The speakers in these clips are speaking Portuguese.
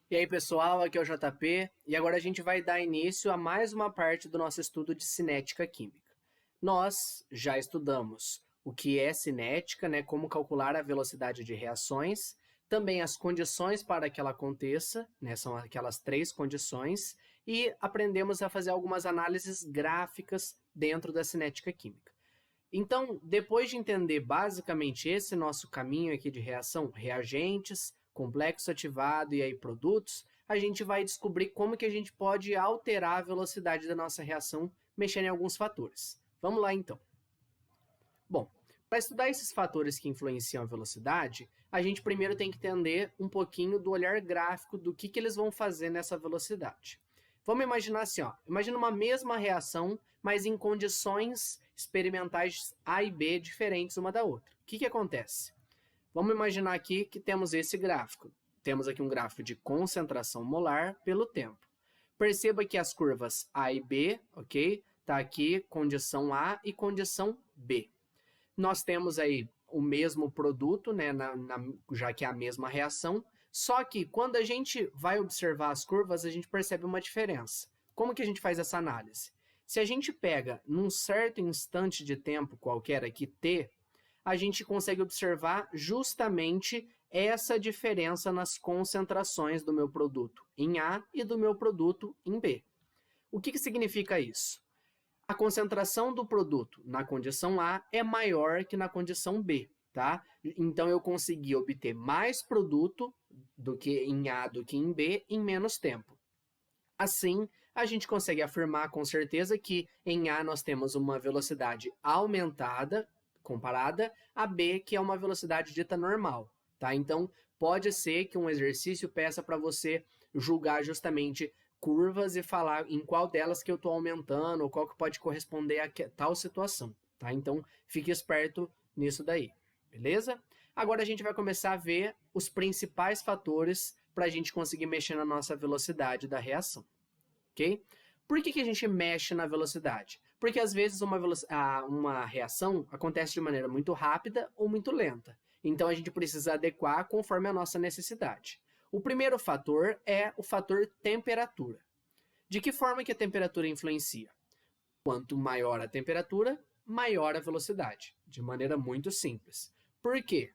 E aí, pessoal, aqui é o JP e agora a gente vai dar início a mais uma parte do nosso estudo de cinética química. Nós já estudamos o que é cinética, né, como calcular a velocidade de reações, também as condições para que ela aconteça, né, são aquelas três condições, e aprendemos a fazer algumas análises gráficas dentro da cinética química. Então, depois de entender basicamente esse nosso caminho aqui de reação, reagentes, complexo ativado e aí produtos, a gente vai descobrir como que a gente pode alterar a velocidade da nossa reação mexendo em alguns fatores. Vamos lá então. Bom, para estudar esses fatores que influenciam a velocidade, a gente primeiro tem que entender um pouquinho do olhar gráfico do que eles vão fazer nessa velocidade. Vamos imaginar assim, ó, imagina uma mesma reação, mas em condições experimentais A e B diferentes uma da outra. O que acontece? Vamos imaginar aqui que temos esse gráfico. Temos aqui um gráfico de concentração molar pelo tempo. Perceba que as curvas A e B, ok? Está aqui condição A e condição B. Nós temos aí o mesmo produto, né, já que é a mesma reação, só que quando a gente vai observar as curvas, a gente percebe uma diferença. Como que a gente faz essa análise? Se a gente pega num certo instante de tempo qualquer aqui, t, a gente consegue observar justamente essa diferença nas concentrações do meu produto em A e do meu produto em B. O que significa isso? A concentração do produto na condição A é maior que na condição B, tá? Então, eu consegui obter mais produto do que em A do que em B em menos tempo. Assim, a gente consegue afirmar com certeza que em A nós temos uma velocidade aumentada, comparada a B, que é uma velocidade dita normal, tá? Então, pode ser que um exercício peça para você julgar justamente curvas e falar em qual delas que eu estou aumentando ou qual que pode corresponder a tal situação, tá? Então, fique esperto nisso daí, beleza? Agora a gente vai começar a ver os principais fatores para a gente conseguir mexer na nossa velocidade da reação, ok? Por que a gente mexe na velocidade? Porque às vezes uma reação acontece de maneira muito rápida ou muito lenta. Então a gente precisa adequar conforme a nossa necessidade. O primeiro fator é o fator temperatura. De que forma que a temperatura influencia? Quanto maior a temperatura, maior a velocidade. De maneira muito simples. Por quê?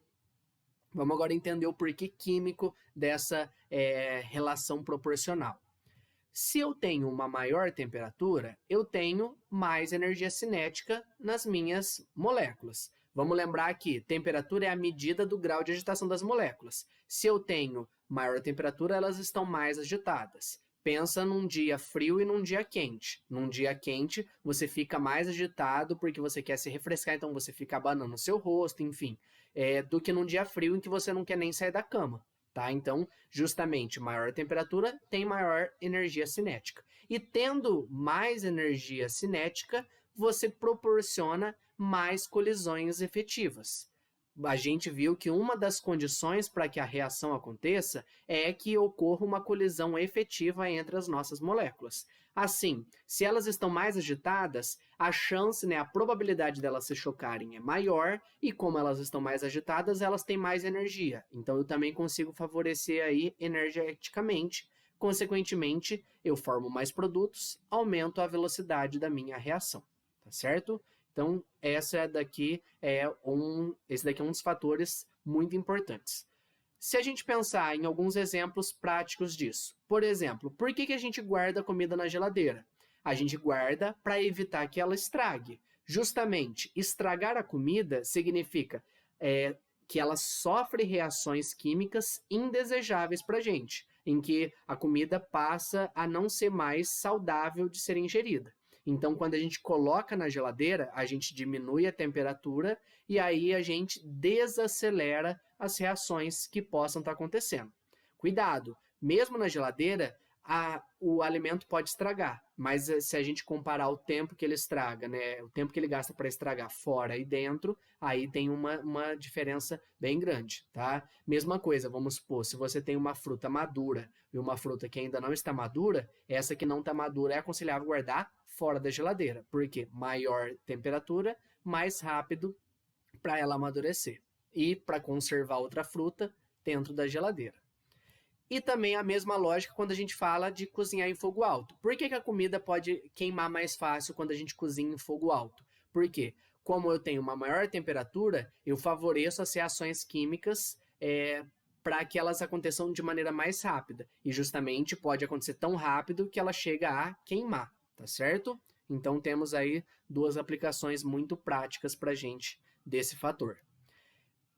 Vamos agora entender o porquê químico dessa relação proporcional. Se eu tenho uma maior temperatura, eu tenho mais energia cinética nas minhas moléculas. Vamos lembrar que temperatura é a medida do grau de agitação das moléculas. Se eu tenho maior temperatura, elas estão mais agitadas. Pensa num dia frio e num dia quente. Num dia quente, você fica mais agitado porque você quer se refrescar, então você fica abanando o seu rosto, enfim, do que num dia frio em que você não quer nem sair da cama. Tá? Então, justamente, maior temperatura tem maior energia cinética. E tendo mais energia cinética, você proporciona mais colisões efetivas. A gente viu que uma das condições para que a reação aconteça é que ocorra uma colisão efetiva entre as nossas moléculas. Assim, se elas estão mais agitadas, a chance, a probabilidade delas se chocarem é maior, e como elas estão mais agitadas, elas têm mais energia. Então, eu também consigo favorecer aí energeticamente. Consequentemente, eu formo mais produtos, aumento a velocidade da minha reação, tá certo? Então, esse daqui é um dos fatores muito importantes. Se a gente pensar em alguns exemplos práticos disso, por exemplo, por que a gente guarda comida na geladeira? A gente guarda para evitar que ela estrague. Justamente, estragar a comida significa que ela sofre reações químicas indesejáveis para a gente, em que a comida passa a não ser mais saudável de ser ingerida. Então, quando a gente coloca na geladeira, a gente diminui a temperatura e aí a gente desacelera as reações que possam estar acontecendo. Cuidado, mesmo na geladeira, o alimento pode estragar, mas se a gente comparar o tempo que ele estraga, o tempo que ele gasta para estragar fora e dentro, aí tem uma diferença bem grande, tá? Mesma coisa, vamos supor, se você tem uma fruta madura e uma fruta que ainda não está madura, essa que não está madura é aconselhável guardar fora da geladeira, porque maior temperatura, mais rápido para ela amadurecer. E para conservar outra fruta dentro da geladeira. E também a mesma lógica quando a gente fala de cozinhar em fogo alto. Por que a comida pode queimar mais fácil quando a gente cozinha em fogo alto? Por quê? Como eu tenho uma maior temperatura, eu favoreço as reações químicas para que elas aconteçam de maneira mais rápida. E justamente pode acontecer tão rápido que ela chega a queimar, tá certo? Então temos aí duas aplicações muito práticas para a gente desse fator.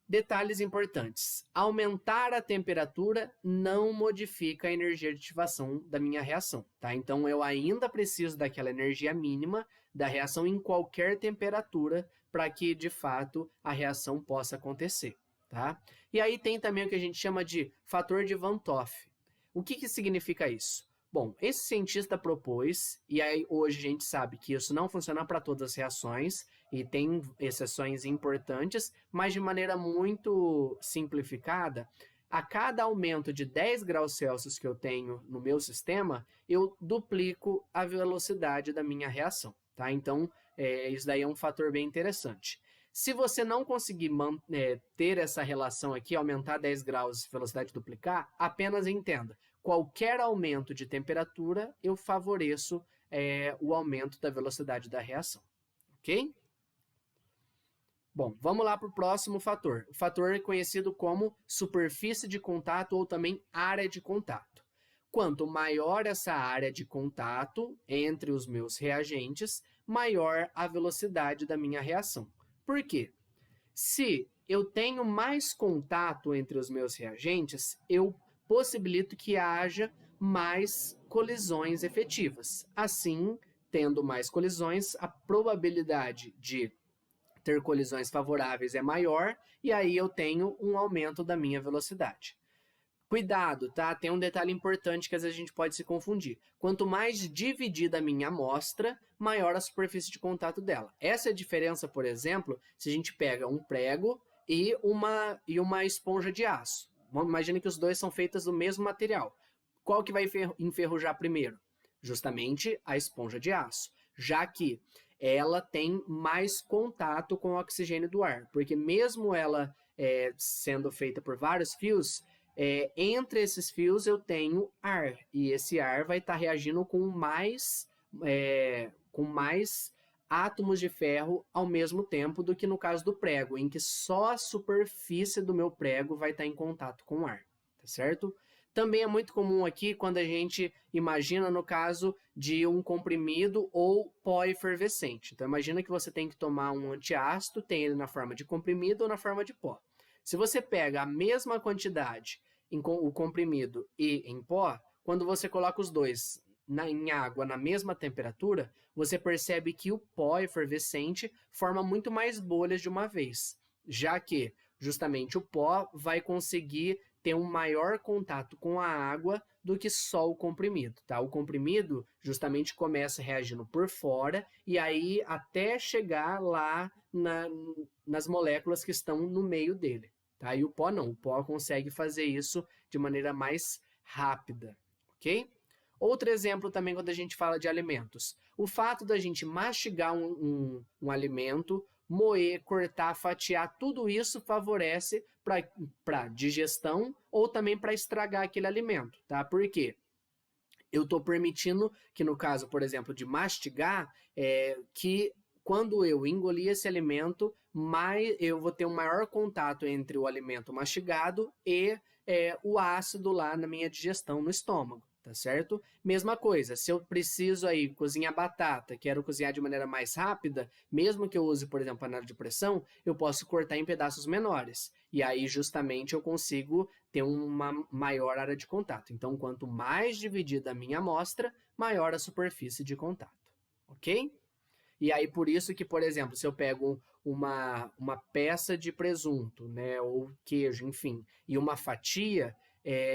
Detalhes importantes. Aumentar a temperatura não modifica a energia de ativação da minha reação, tá? Então, eu ainda preciso daquela energia mínima da reação em qualquer temperatura para que, de fato, a reação possa acontecer, tá? E aí tem também o que a gente chama de fator de Van 't Hoff. O que significa isso? Bom, esse cientista propôs, e aí hoje a gente sabe que isso não funciona para todas as reações, e tem exceções importantes, mas de maneira muito simplificada, a cada aumento de 10 graus Celsius que eu tenho no meu sistema, eu duplico a velocidade da minha reação, tá? Então, isso daí é um fator bem interessante. Se você não conseguir ter essa relação aqui, aumentar 10 graus e velocidade duplicar, apenas entenda, qualquer aumento de temperatura, eu favoreço o aumento da velocidade da reação, ok? Bom, vamos lá para o próximo fator. O fator é conhecido como superfície de contato ou também área de contato. Quanto maior essa área de contato entre os meus reagentes, maior a velocidade da minha reação. Por quê? Se eu tenho mais contato entre os meus reagentes, eu possibilito que haja mais colisões efetivas. Assim, tendo mais colisões, a probabilidade de ter colisões favoráveis é maior, e aí eu tenho um aumento da minha velocidade. Cuidado, tá? Tem um detalhe importante que às vezes a gente pode se confundir. Quanto mais dividida a minha amostra, maior a superfície de contato dela. Essa é a diferença, por exemplo, se a gente pega um prego e uma esponja de aço. Imagina que os dois são feitos do mesmo material. Qual que vai enferrujar primeiro? Justamente a esponja de aço, já que ela tem mais contato com o oxigênio do ar, porque mesmo ela sendo feita por vários fios, entre esses fios eu tenho ar, e esse ar vai estar reagindo com mais átomos de ferro ao mesmo tempo do que no caso do prego, em que só a superfície do meu prego vai estar em contato com o ar, tá certo? Também é muito comum aqui quando a gente imagina no caso de um comprimido ou pó efervescente. Então imagina que você tem que tomar um antiácido, tem ele na forma de comprimido ou na forma de pó. Se você pega a mesma quantidade o comprimido e em pó, quando você coloca os dois em água na mesma temperatura, você percebe que o pó efervescente forma muito mais bolhas de uma vez, já que justamente o pó vai conseguir ter um maior contato com a água do que só o comprimido, tá? O comprimido justamente começa reagindo por fora e aí até chegar lá nas moléculas que estão no meio dele, tá? E o pó não, o pó consegue fazer isso de maneira mais rápida, ok? Outro exemplo também quando a gente fala de alimentos. O fato da gente mastigar um alimento, moer, cortar, fatiar, tudo isso favorece para digestão ou também para estragar aquele alimento, tá? Por quê? Eu estou permitindo que no caso, por exemplo, de mastigar, que quando eu engolir esse alimento, eu vou ter um maior contato entre o alimento mastigado e o ácido lá na minha digestão no estômago. Tá certo? Mesma coisa, se eu preciso aí cozinhar batata, quero cozinhar de maneira mais rápida, mesmo que eu use, por exemplo, panela de pressão, eu posso cortar em pedaços menores. E aí, justamente, eu consigo ter uma maior área de contato. Então, quanto mais dividida a minha amostra, maior a superfície de contato. Ok? E aí, por isso que, por exemplo, se eu pego uma peça de presunto, né, ou queijo, enfim, e uma fatia,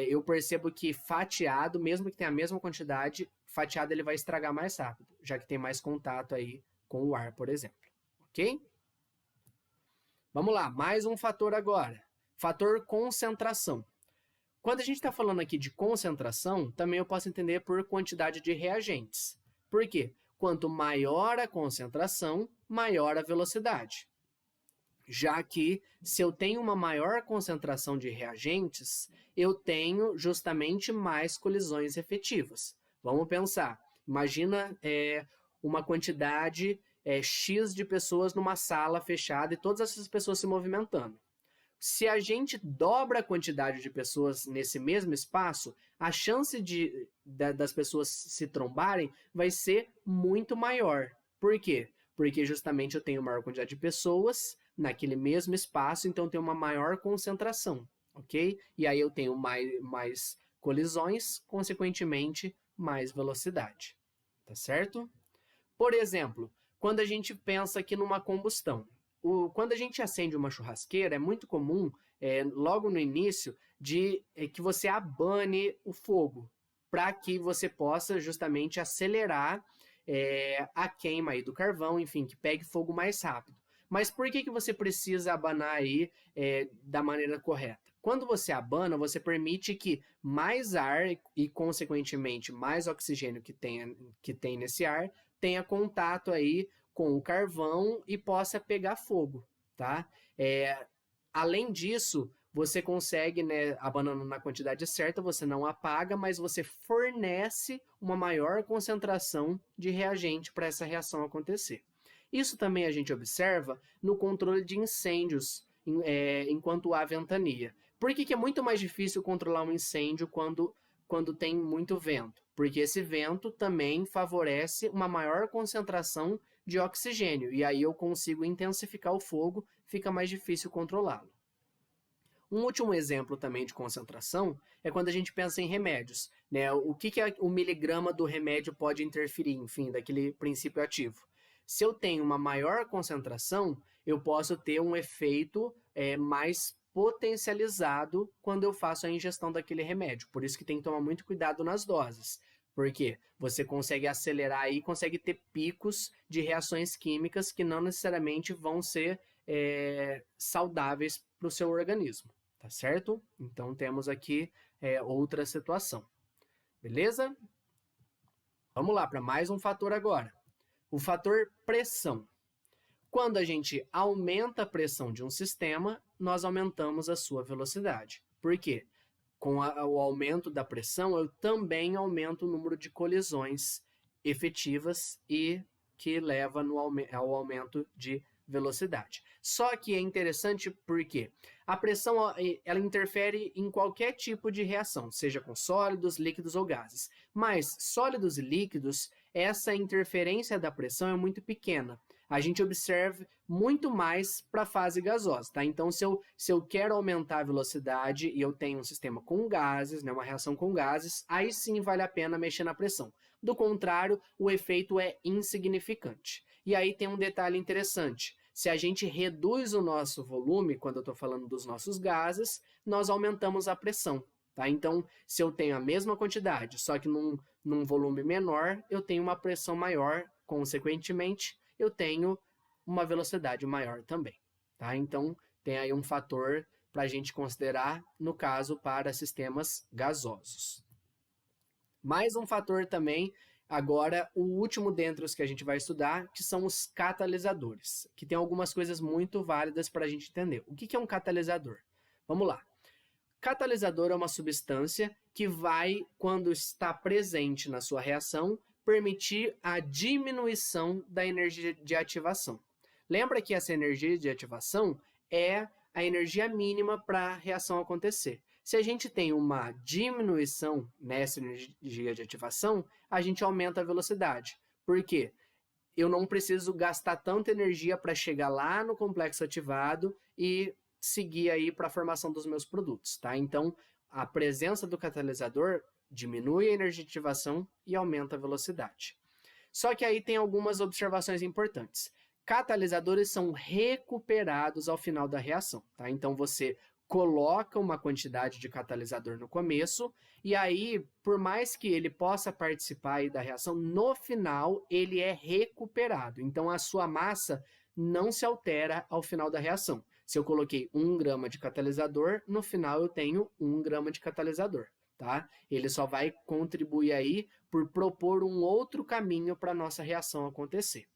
eu percebo que fatiado, mesmo que tenha a mesma quantidade, fatiado ele vai estragar mais rápido, já que tem mais contato aí com o ar, por exemplo. Ok? Vamos lá, mais um fator agora. Fator concentração. Quando a gente está falando aqui de concentração, também eu posso entender por quantidade de reagentes. Por quê? Quanto maior a concentração, maior a velocidade. já que se eu tenho uma maior concentração de reagentes, eu tenho justamente mais colisões efetivas. Vamos pensar, imagina uma quantidade X de pessoas numa sala fechada e todas essas pessoas se movimentando. Se a gente dobra a quantidade de pessoas nesse mesmo espaço, a chance das pessoas se trombarem vai ser muito maior. Por quê? Porque justamente eu tenho maior quantidade de pessoas naquele mesmo espaço, então eu tenho uma maior concentração, ok? E aí eu tenho mais colisões, consequentemente, mais velocidade, tá certo? Por exemplo, quando a gente pensa aqui numa combustão, quando a gente acende uma churrasqueira, é muito comum, logo no início, que você abane o fogo, para que você possa justamente acelerar a queima aí do carvão, enfim, que pegue fogo mais rápido. Mas por que você precisa abanar aí da maneira correta? Quando você abana, você permite que mais ar e, consequentemente, mais oxigênio que tem nesse ar tenha contato aí com o carvão e possa pegar fogo, tá? Além disso, você consegue, né, abanando na quantidade certa, você não apaga, mas você fornece uma maior concentração de reagente para essa reação acontecer. Isso também a gente observa no controle de incêndios enquanto há ventania. Por que é muito mais difícil controlar um incêndio quando tem muito vento? Porque esse vento também favorece uma maior concentração de oxigênio, e aí eu consigo intensificar o fogo, fica mais difícil controlá-lo. Um último exemplo também de concentração é quando a gente pensa em remédios, né? O que o miligrama do remédio pode interferir, enfim, daquele princípio ativo. Se eu tenho uma maior concentração, eu posso ter um efeito mais potencializado quando eu faço a ingestão daquele remédio. Por isso que tem que tomar muito cuidado nas doses. Porque você consegue acelerar e consegue ter picos de reações químicas que não necessariamente vão ser saudáveis para o seu organismo, tá certo? Então temos aqui outra situação. Beleza? Vamos lá para mais um fator agora. O fator pressão. Quando a gente aumenta a pressão de um sistema, nós aumentamos a sua velocidade. Por quê? Com o aumento da pressão, eu também aumento o número de colisões efetivas e que leva ao aumento de velocidade. Só que é interessante porque a pressão ela interfere em qualquer tipo de reação, seja com sólidos, líquidos ou gases. Mas sólidos e líquidos, essa interferência da pressão é muito pequena. A gente observa muito mais para a fase gasosa, tá? Então, se eu quero aumentar a velocidade e eu tenho um sistema com gases, né, uma reação com gases, aí sim vale a pena mexer na pressão. Do contrário, o efeito é insignificante. E aí tem um detalhe interessante. Se a gente reduz o nosso volume, quando eu estou falando dos nossos gases, nós aumentamos a pressão, tá? Então, se eu tenho a mesma quantidade, só que num volume menor, eu tenho uma pressão maior, consequentemente, eu tenho uma velocidade maior também, tá? Então, tem aí um fator para a gente considerar, no caso, para sistemas gasosos. Mais um fator também, agora, o último dentre os que a gente vai estudar, que são os catalisadores, que tem algumas coisas muito válidas para a gente entender. O que é um catalisador? Vamos lá. Catalisador é uma substância que vai, quando está presente na sua reação, permitir a diminuição da energia de ativação. Lembra que essa energia de ativação é a energia mínima para a reação acontecer. Se a gente tem uma diminuição nessa energia de ativação, a gente aumenta a velocidade. Por quê? Eu não preciso gastar tanta energia para chegar lá no complexo ativado e seguir aí para a formação dos meus produtos, tá? Então, a presença do catalisador diminui a energia de ativação e aumenta a velocidade. Só que aí tem algumas observações importantes. Catalisadores são recuperados ao final da reação, tá? Então você coloca uma quantidade de catalisador no começo e aí, por mais que ele possa participar aí da reação, no final ele é recuperado. Então a sua massa não se altera ao final da reação. Se eu coloquei 1 grama de catalisador, no final eu tenho 1 grama de catalisador. Tá? Ele só vai contribuir aí por propor um outro caminho para a nossa reação acontecer.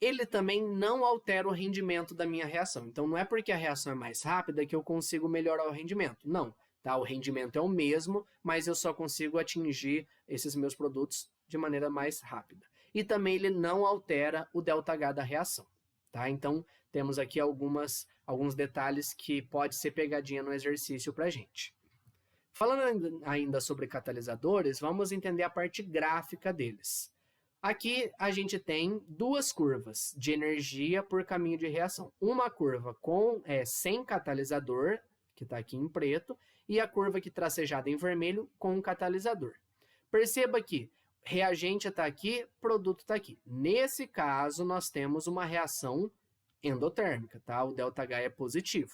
ele também não altera o rendimento da minha reação. Então, não é porque a reação é mais rápida que eu consigo melhorar o rendimento. Não, tá? O rendimento é o mesmo, mas eu só consigo atingir esses meus produtos de maneira mais rápida. E também ele não altera o ΔH da reação, tá? Então, temos aqui alguns detalhes que pode ser pegadinha no exercício para a gente. Falando ainda sobre catalisadores, vamos entender a parte gráfica deles. Aqui a gente tem duas curvas de energia por caminho de reação. Uma curva sem catalisador, que está aqui em preto, e a curva que tracejada em vermelho com catalisador. Perceba que reagente está aqui, produto está aqui. Nesse caso, nós temos uma reação endotérmica, tá? O ΔH é positivo.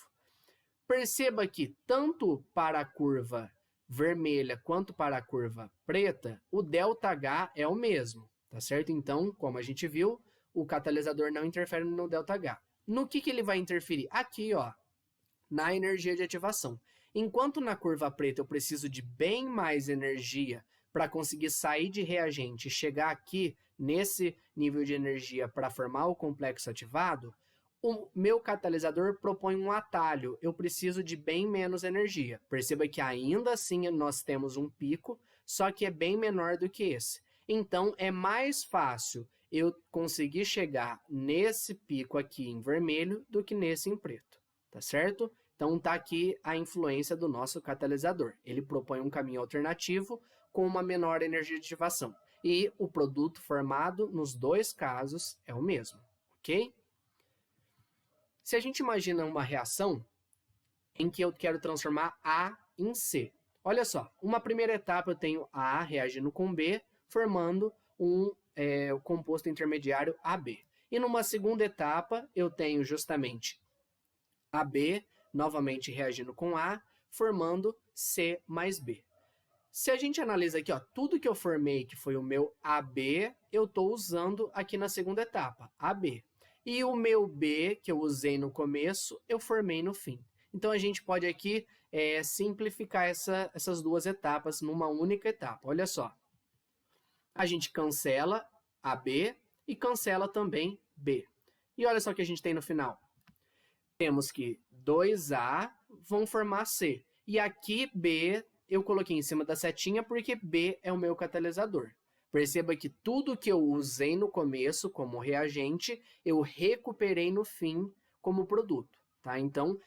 Perceba que tanto para a curva vermelha quanto para a curva preta, o ΔH é o mesmo, tá certo? Então, como a gente viu, o catalisador não interfere no ΔH. No que ele vai interferir? Aqui, ó, na energia de ativação. Enquanto na curva preta eu preciso de bem mais energia para conseguir sair de reagente e chegar aqui nesse nível de energia para formar o complexo ativado, o meu catalisador propõe um atalho. Eu preciso de bem menos energia. Perceba que ainda assim nós temos um pico, só que é bem menor do que esse. Então, é mais fácil eu conseguir chegar nesse pico aqui em vermelho do que nesse em preto, tá certo? Então, tá aqui a influência do nosso catalisador. Ele propõe um caminho alternativo com uma menor energia de ativação. E o produto formado, nos dois casos, é o mesmo, ok? Se a gente imagina uma reação em que eu quero transformar A em C. Olha só, uma primeira etapa eu tenho A reagindo com B, formando o composto intermediário AB. E numa segunda etapa, eu tenho justamente AB novamente reagindo com A, formando C mais B. Se a gente analisa aqui, ó, tudo que eu formei, que foi o meu AB, eu estou usando aqui na segunda etapa, AB. E o meu B, que eu usei no começo, eu formei no fim. Então, a gente pode aqui simplificar essas duas etapas numa única etapa. Olha só. A gente cancela AB e cancela também B. E olha só o que a gente tem no final. Temos que 2A vão formar C. E aqui B eu coloquei em cima da setinha porque B é o meu catalisador. Perceba que tudo que eu usei no começo como reagente, eu recuperei no fim como produto. Tá? Então,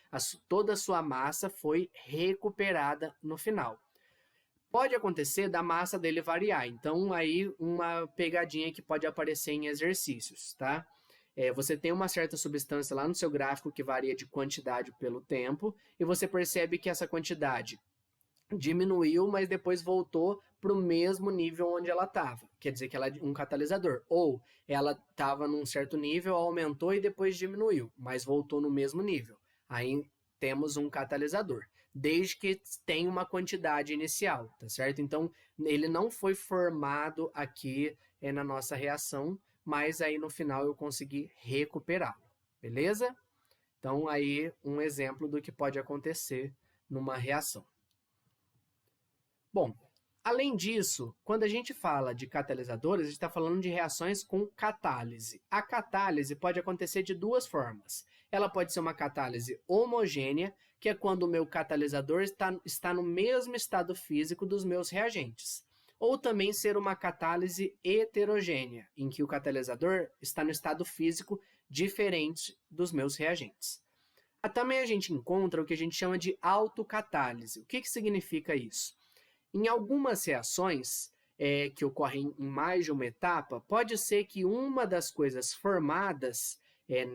toda a sua massa foi recuperada no final. Pode acontecer da massa dele variar. Então, aí uma pegadinha que pode aparecer em exercícios. Tá? Você tem uma certa substância lá no seu gráfico que varia de quantidade pelo tempo, e você percebe que essa quantidade diminuiu, mas depois voltou para o mesmo nível onde ela estava. Quer dizer que ela é um catalisador. Ou ela estava num certo nível, aumentou e depois diminuiu, mas voltou no mesmo nível. Aí temos um catalisador, desde que tenha uma quantidade inicial, tá certo? Então, ele não foi formado aqui na nossa reação, mas aí no final eu consegui recuperá-lo, beleza? Então, aí um exemplo do que pode acontecer numa reação. Bom, além disso, quando a gente fala de catalisadores, a gente está falando de reações com catálise. A catálise pode acontecer de duas formas. Ela pode ser uma catálise homogênea, que é quando o meu catalisador está no mesmo estado físico dos meus reagentes. Ou também ser uma catálise heterogênea, em que o catalisador está no estado físico diferente dos meus reagentes. Também a gente encontra o que a gente chama de autocatálise. O que significa isso? Em algumas reações que ocorrem em mais de uma etapa, pode ser que uma das coisas formadas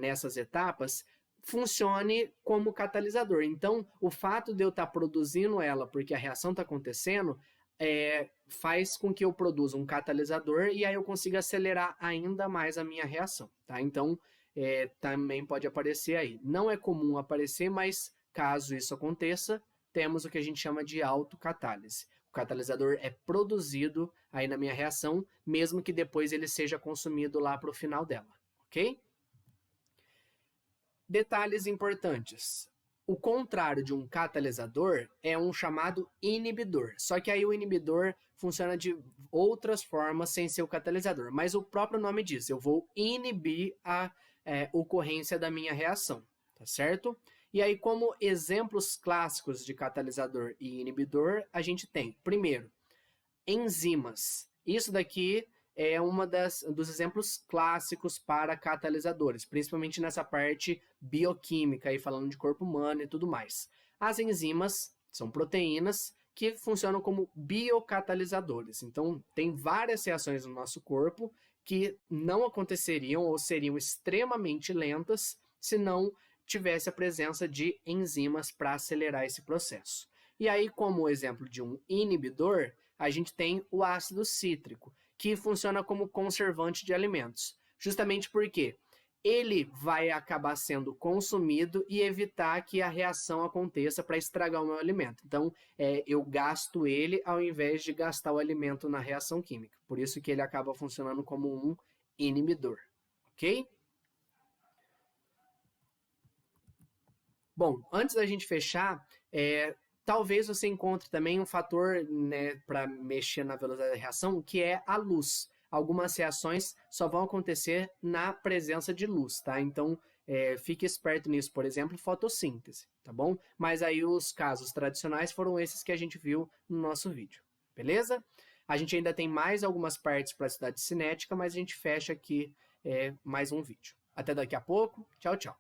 nessas etapas funcione como catalisador. Então, o fato de eu estar produzindo ela porque a reação está acontecendo faz com que eu produza um catalisador e aí eu consiga acelerar ainda mais a minha reação. Tá? Então, também pode aparecer aí. Não é comum aparecer, mas caso isso aconteça, temos o que a gente chama de autocatálise. O catalisador é produzido aí na minha reação, mesmo que depois ele seja consumido lá para o final dela, ok? Detalhes importantes. O contrário de um catalisador é um chamado inibidor. Só que aí o inibidor funciona de outras formas sem ser o catalisador. Mas o próprio nome diz, eu vou inibir a ocorrência da minha reação, tá certo? E aí, como exemplos clássicos de catalisador e inibidor, a gente tem, primeiro, enzimas. Isso daqui é dos exemplos clássicos para catalisadores, principalmente nessa parte bioquímica, aí falando de corpo humano e tudo mais. As enzimas são proteínas que funcionam como biocatalisadores. Então, tem várias reações no nosso corpo que não aconteceriam ou seriam extremamente lentas se não tivesse a presença de enzimas para acelerar esse processo. E aí, como exemplo de um inibidor, a gente tem o ácido cítrico, que funciona como conservante de alimentos. Justamente porque ele vai acabar sendo consumido e evitar que a reação aconteça para estragar o meu alimento. Então, eu gasto ele ao invés de gastar o alimento na reação química. Por isso que ele acaba funcionando como um inibidor, ok? Bom, antes da gente fechar, talvez você encontre também um fator, né, para mexer na velocidade da reação, que é a luz. Algumas reações só vão acontecer na presença de luz, tá? Então, fique esperto nisso, por exemplo, fotossíntese, tá bom? Mas aí os casos tradicionais foram esses que a gente viu no nosso vídeo, beleza? A gente ainda tem mais algumas partes para estudar de cinética, mas a gente fecha aqui mais um vídeo. Até daqui a pouco. Tchau, tchau.